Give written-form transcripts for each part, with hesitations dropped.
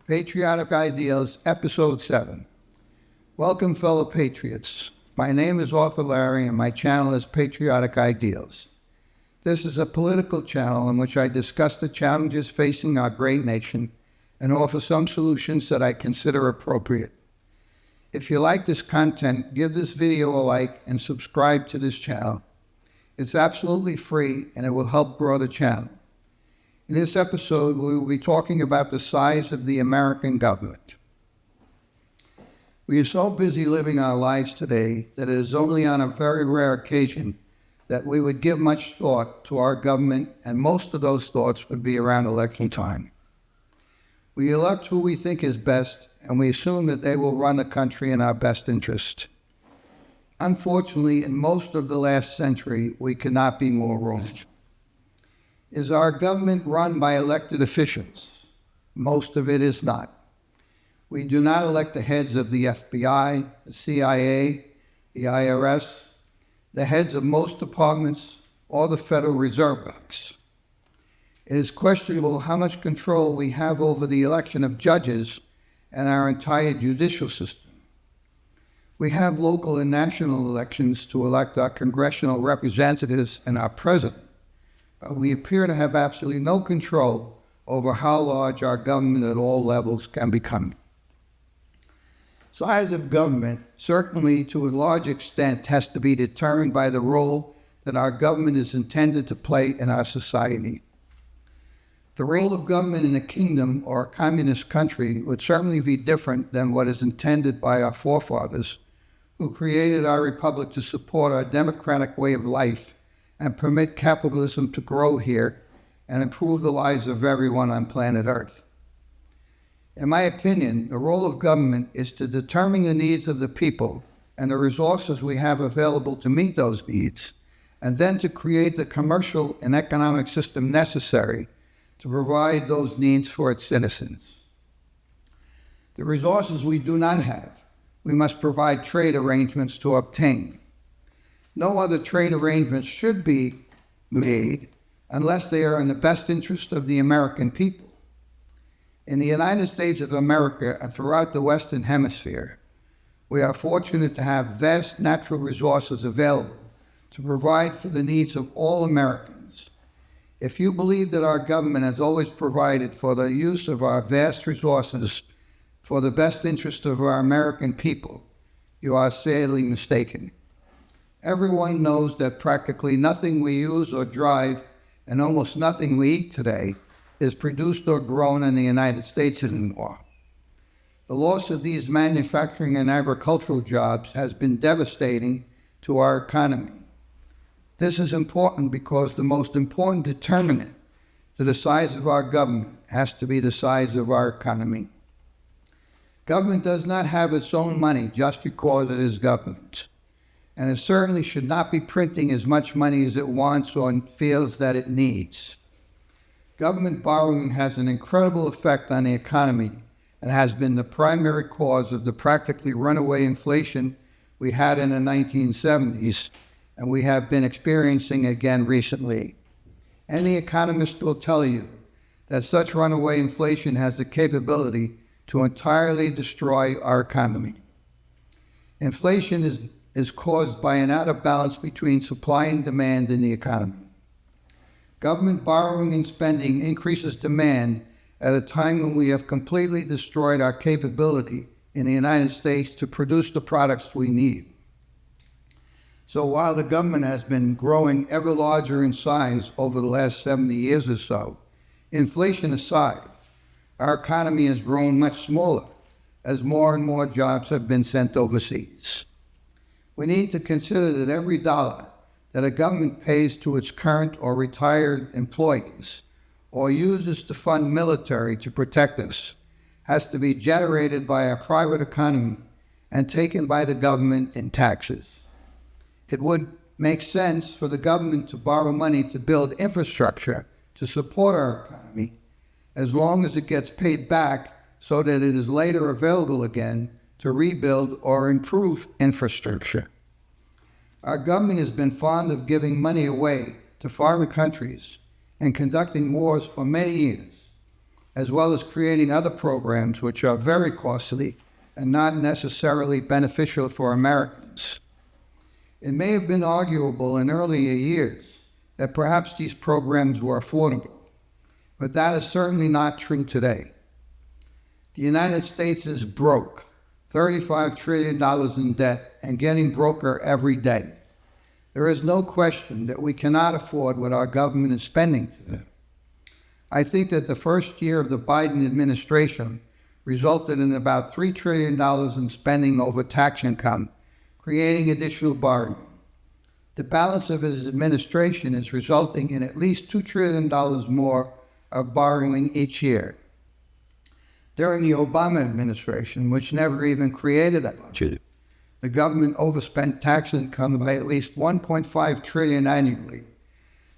Patriotic Ideals, Episode 7. Welcome, fellow patriots. My name is Arthur Larry, and my channel is Patriotic Ideals. This is a political channel in which I discuss the challenges facing our great nation and offer some solutions that I consider appropriate. If you like this content, give this video a like and subscribe to this channel. It's absolutely free, and it will help grow the channel. In this episode, we will be talking about the size of the American government. We are so busy living our lives today that it is only on a very rare occasion that we would give much thought to our government, and most of those thoughts would be around election time. We elect who we think is best, and we assume that they will run the country in our best interest. Unfortunately, in most of the last century, we could not be more wrong. Is our government run by elected officials? Most of it is not. We do not elect the heads of the FBI, the CIA, the IRS, the heads of most departments, or the Federal Reserve Banks. It is questionable how much control we have over the election of judges and our entire judicial system. We have local and national elections to elect our congressional representatives and our president. We appear to have absolutely no control over how large our government at all levels can become. Size of government, certainly to a large extent, has to be determined by the role that our government is intended to play in our society. The role of government in a kingdom or a communist country would certainly be different than what is intended by our forefathers, who created our republic to support our democratic way of life and permit capitalism to grow here and improve the lives of everyone on planet Earth. In my opinion, the role of government is to determine the needs of the people and the resources we have available to meet those needs, and then to create the commercial and economic system necessary to provide those needs for its citizens. The resources we do not have, we must provide trade arrangements to obtain. No other trade arrangements should be made unless they are in the best interest of the American people. In the United States of America and throughout the Western Hemisphere, we are fortunate to have vast natural resources available to provide for the needs of all Americans. If you believe that our government has always provided for the use of our vast resources for the best interest of our American people, you are sadly mistaken. Everyone knows that practically nothing we use or drive and almost nothing we eat today is produced or grown in the United States anymore. The loss of these manufacturing and agricultural jobs has been devastating to our economy. This is important because the most important determinant to the size of our government has to be the size of our economy. Government does not have its own money just because it is government, and it certainly should not be printing as much money as it wants or feels that it needs. Government borrowing has an incredible effect on the economy and has been the primary cause of the practically runaway inflation we had in the 1970s and we have been experiencing again recently. Any economist will tell you that such runaway inflation has the capability to entirely destroy our economy. Inflation is caused by an out of balance between supply and demand in the economy. Government borrowing and spending increases demand at a time when we have completely destroyed our capability in the United States to produce the products we need. So while the government has been growing ever larger in size over the last 70 years or so, inflation aside, our economy has grown much smaller as more and more jobs have been sent overseas. We need to consider that every dollar that a government pays to its current or retired employees or uses to fund military to protect us has to be generated by our private economy and taken by the government in taxes. It would make sense for the government to borrow money to build infrastructure to support our economy as long as it gets paid back so that it is later available again to rebuild or improve infrastructure. Our government has been fond of giving money away to foreign countries and conducting wars for many years. as well as creating other programs which are very costly and not necessarily beneficial for Americans. It may have been arguable in earlier years that perhaps these programs were affordable, but that is certainly not true today. The United States is broke, $35 trillion in debt, and getting broker every day. There is no question that we cannot afford what our government is spending today. I think that the first year of the Biden administration resulted in about $3 trillion in spending over tax income, creating additional borrowing. The balance of his administration is resulting in at least $2 trillion more of borrowing each year. During the Obama administration, which never even created a budget, the government overspent tax income by at least $1.5 trillion annually,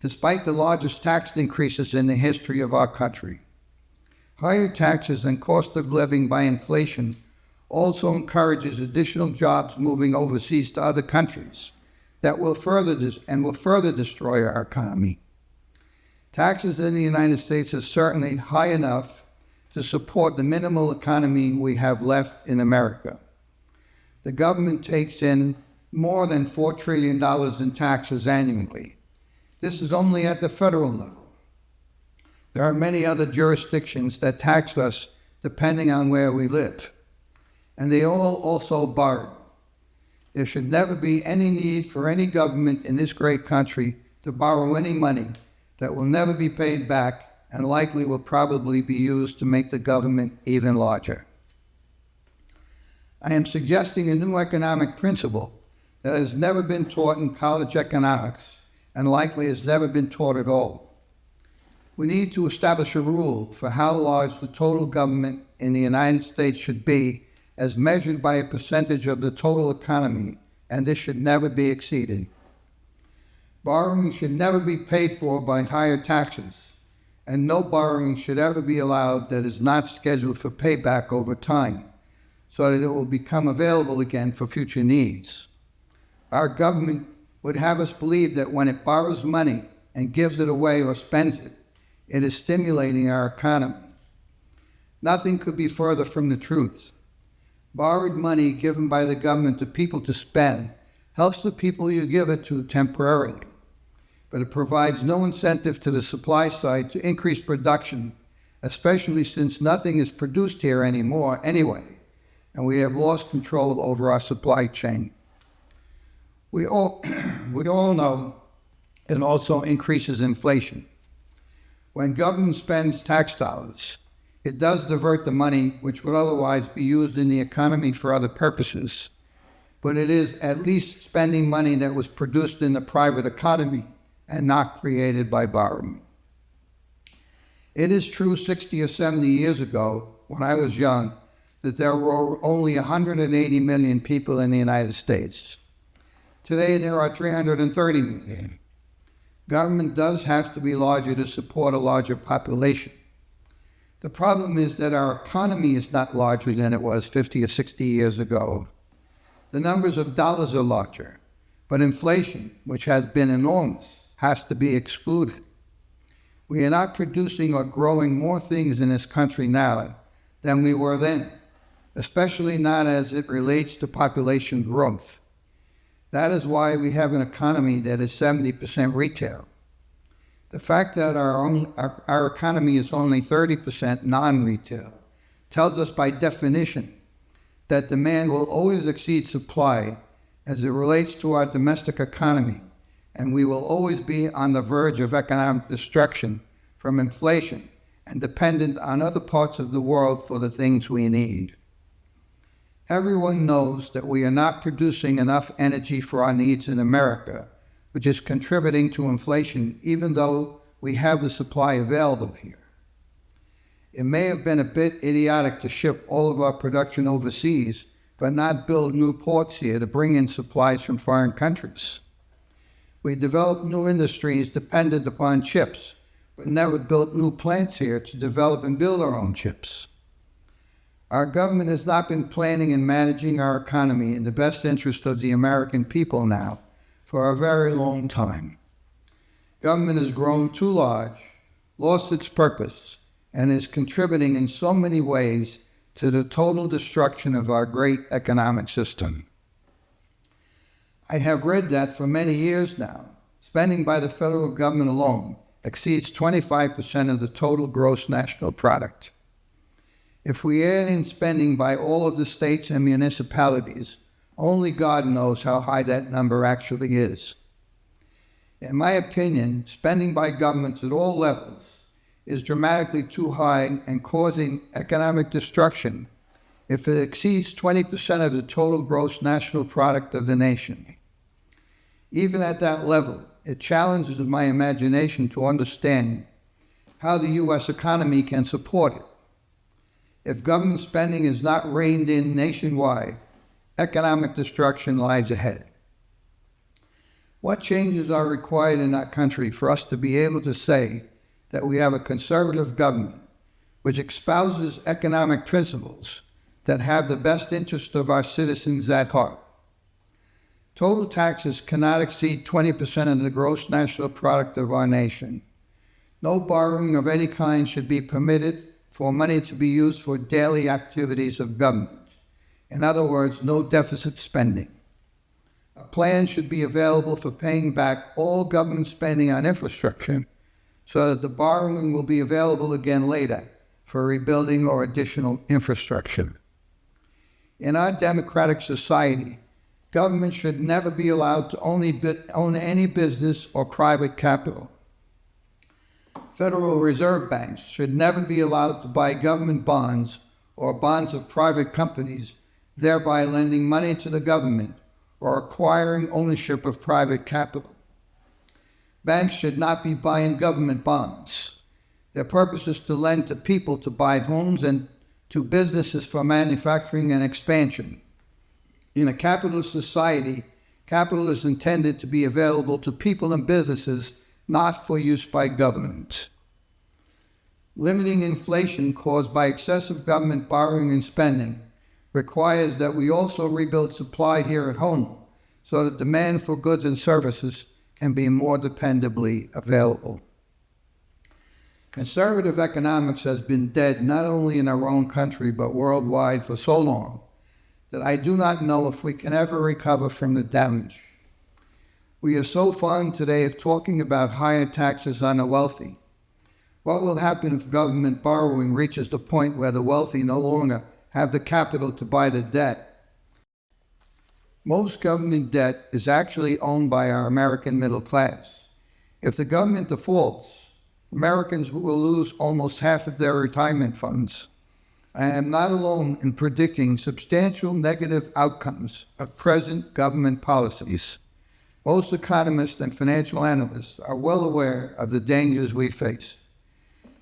despite the largest tax increases in the history of our country. Higher taxes and cost of living by inflation also encourages additional jobs moving overseas to other countries that will further destroy our economy. Taxes in the United States are certainly high enough to support the minimal economy we have left in America. The government takes in more than $4 trillion in taxes annually. This is only at the federal level. There are many other jurisdictions that tax us depending on where we live, and they all also borrow. There should never be any need for any government in this great country to borrow any money that will never be paid back and likely will probably be used to make the government even larger. I am suggesting a new economic principle that has never been taught in college economics and likely has never been taught at all. We need to establish a rule for how large the total government in the United States should be as measured by a percentage of the total economy, and this should never be exceeded. Borrowing should never be paid for by higher taxes, and no borrowing should ever be allowed that is not scheduled for payback over time, so that it will become available again for future needs. Our government would have us believe that when it borrows money and gives it away or spends it, it is stimulating our economy. Nothing could be further from the truth. Borrowed money given by the government to people to spend helps the people you give it to temporarily, but it provides no incentive to the supply side to increase production, especially since nothing is produced here anymore anyway, and we have lost control over our supply chain. We all know it also increases inflation. When government spends tax dollars, it does divert the money which would otherwise be used in the economy for other purposes, but it is at least spending money that was produced in the private economy and not created by borrowing. It is true 60 or 70 years ago, when I was young, that there were only 180 million people in the United States. Today there are 330 million. Government does have to be larger to support a larger population. The problem is that our economy is not larger than it was 50 or 60 years ago. The numbers of dollars are larger, but inflation, which has been enormous, has to be excluded. We are not producing or growing more things in this country now than we were then, especially not as it relates to population growth. That is why we have an economy that is 70% retail. The fact that our economy is only 30% non-retail tells us by definition that demand will always exceed supply as it relates to our domestic economy, and we will always be on the verge of economic destruction from inflation and dependent on other parts of the world for the things we need. Everyone knows that we are not producing enough energy for our needs in America, which is contributing to inflation even though we have the supply available here. It may have been a bit idiotic to ship all of our production overseas, but not build new ports here to bring in supplies from foreign countries. We developed new industries dependent upon chips, but never built new plants here to develop and build our own chips. Our government has not been planning and managing our economy in the best interest of the American people now for a very long time. Government has grown too large, lost its purpose, and is contributing in so many ways to the total destruction of our great economic system. I have read that for many years now, spending by the federal government alone exceeds 25% of the total gross national product. If we add in spending by all of the states and municipalities, only God knows how high that number actually is. In my opinion, spending by governments at all levels is dramatically too high and causing economic destruction if it exceeds 20% of the total gross national product of the nation. Even at that level, it challenges my imagination to understand how the U.S. economy can support it. If government spending is not reined in nationwide, economic destruction lies ahead. What changes are required in our country for us to be able to say that we have a conservative government which espouses economic principles that have the best interest of our citizens at heart? Total taxes cannot exceed 20% of the gross national product of our nation. No borrowing of any kind should be permitted for money to be used for daily activities of government. In other words, no deficit spending. A plan should be available for paying back all government spending on infrastructure so that the borrowing will be available again later for rebuilding or additional infrastructure. In our democratic society, government should never be allowed to own any business or private capital. Federal Reserve banks should never be allowed to buy government bonds or bonds of private companies, thereby lending money to the government or acquiring ownership of private capital. Banks should not be buying government bonds. Their purpose is to lend to people to buy homes and to businesses for manufacturing and expansion. In a capitalist society, capital is intended to be available to people and businesses, not for use by government. Limiting inflation caused by excessive government borrowing and spending requires that we also rebuild supply here at home so that demand for goods and services can be more dependably available. Conservative economics has been dead not only in our own country but worldwide for so long that I do not know if we can ever recover from the damage. We are so fond today of talking about higher taxes on the wealthy. What will happen if government borrowing reaches the point where the wealthy no longer have the capital to buy the debt? Most government debt is actually owned by our American middle class. If the government defaults, Americans will lose almost half of their retirement funds. I am not alone in predicting substantial negative outcomes of present government policies. Most economists and financial analysts are well aware of the dangers we face.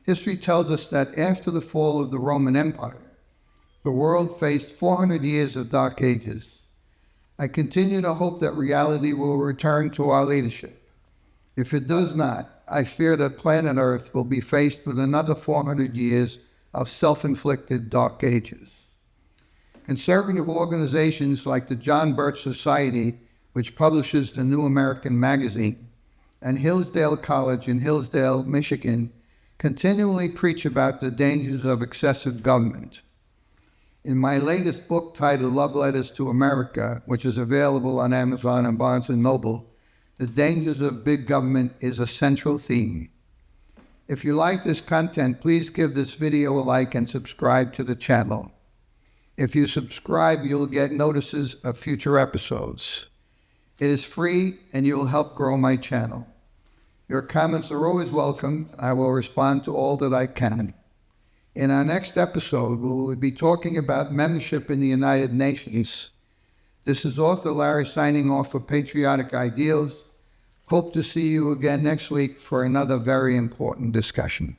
History tells us that after the fall of the Roman Empire, the world faced 400 years of dark ages. I continue to hope that reality will return to our leadership. If it does not, I fear that planet Earth will be faced with another 400 years of self-inflicted dark ages. Conservative organizations like the John Birch Society, which publishes the New American Magazine, and Hillsdale College in Hillsdale, Michigan, continually preach about the dangers of excessive government. In my latest book titled Love Letters to America, which is available on Amazon and Barnes & Noble, the dangers of big government is a central theme. If you like this content, please give this video a like and subscribe to the channel. If you subscribe, you'll get notices of future episodes. It is free and you'll help grow my channel. Your comments are always welcome, and I will respond to all that I can. In our next episode, we will be talking about membership in the United Nations. This is author Larry signing off for Patriotic Ideals. Hope to see you again next week for another very important discussion.